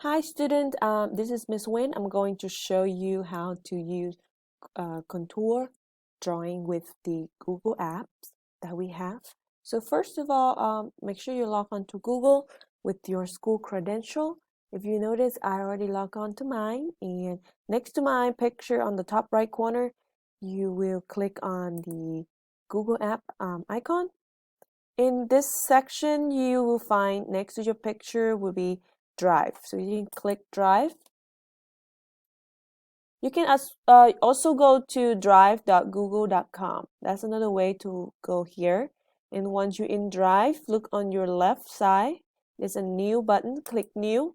Hi student, this is Miss Win. I'm going to show you how to use contour drawing with the Google apps that we have. So first of all, make sure you log on to Google with your school credential. If you notice, I already logged on to mine, and next to my picture on the top right corner, you will click on the Google app icon. In this section, you will find next to your picture will be Drive. So you can click Drive. You can also go to drive.google.com. That's another way to go here. And once you're in Drive, look on your left side. There's a new button. Click New.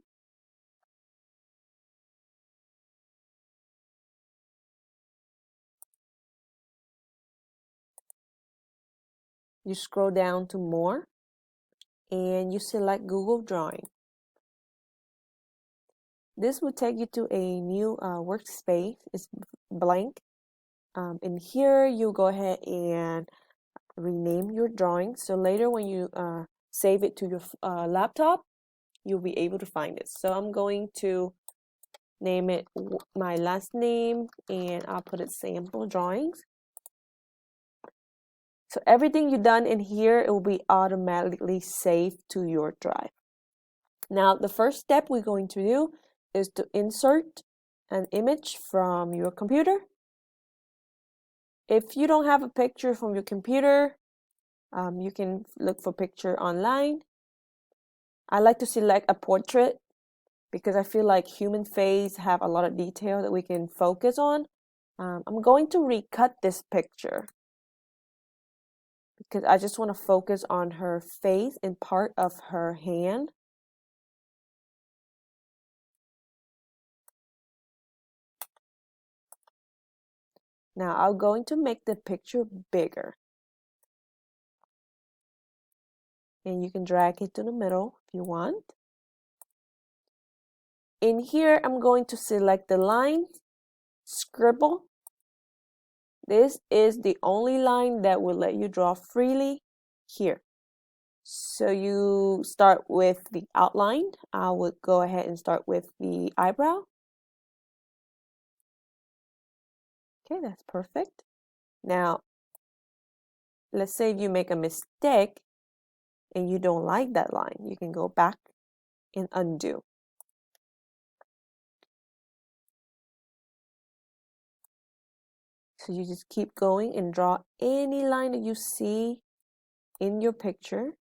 You scroll down to More, and you select Google Drawing. This will take you to a new workspace. It's blank. In here, you go ahead and rename your drawing. So later when you save it to your laptop, you'll be able to find it. So I'm going to name it my last name, and I'll put it sample drawings. So everything you've done in here, it will be automatically saved to your drive. Now, the first step we're going to do is to insert an image from your computer. If you don't have a picture from your computer, you can look for picture online. I like to select a portrait because I feel like human face have a lot of detail that we can focus on. I'm going to recut this picture because I just want to focus on her face and part of her hand. Now I'm going to make the picture bigger. And you can drag it to the middle if you want. In here, I'm going to select the line, scribble. This is the only line that will let you draw freely here. So you start with the outline. I would go ahead and start with the eyebrow. Okay, that's perfect. Now, let's say you make a mistake and you don't like that line. You can go back and undo. So you just keep going and draw any line that you see in your picture.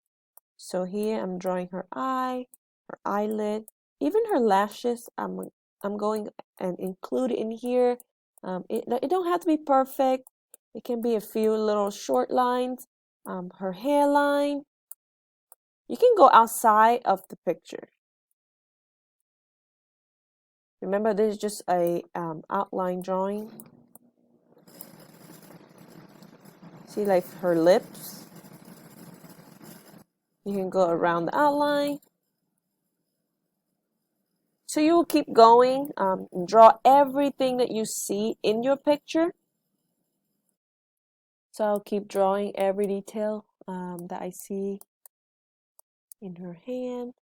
So here I'm drawing her eye, her eyelid, even her lashes. I'm going and include in here. It don't have to be perfect. It can be a few little short lines. Her hairline. You can go outside of the picture. Remember, this is just a outline drawing. See, like her lips. You can go around the outline. So you will keep going and draw everything that you see in your picture. So I'll keep drawing every detail that I see in her hand.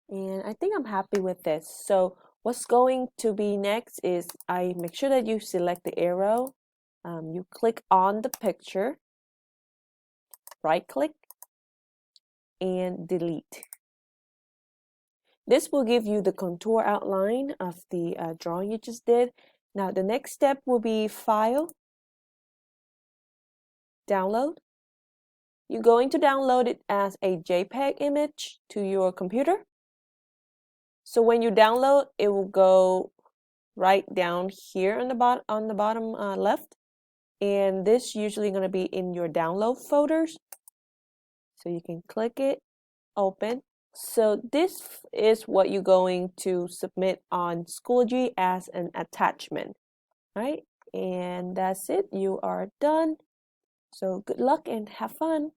And I think I'm happy with this. So what's going to be next is I make sure that you select the arrow. You click on the picture, right click, and delete. This will give you the contour outline of the drawing you just did. Now the next step will be File, Download. You're going to download it as a JPEG image to your computer. So when you download, it will go right down here on the bottom left, and this usually going to be in your download folders. So you can click it, open. So this is what you're going to submit on Schoology as an attachment, right? And that's it. You are done. So good luck and have fun.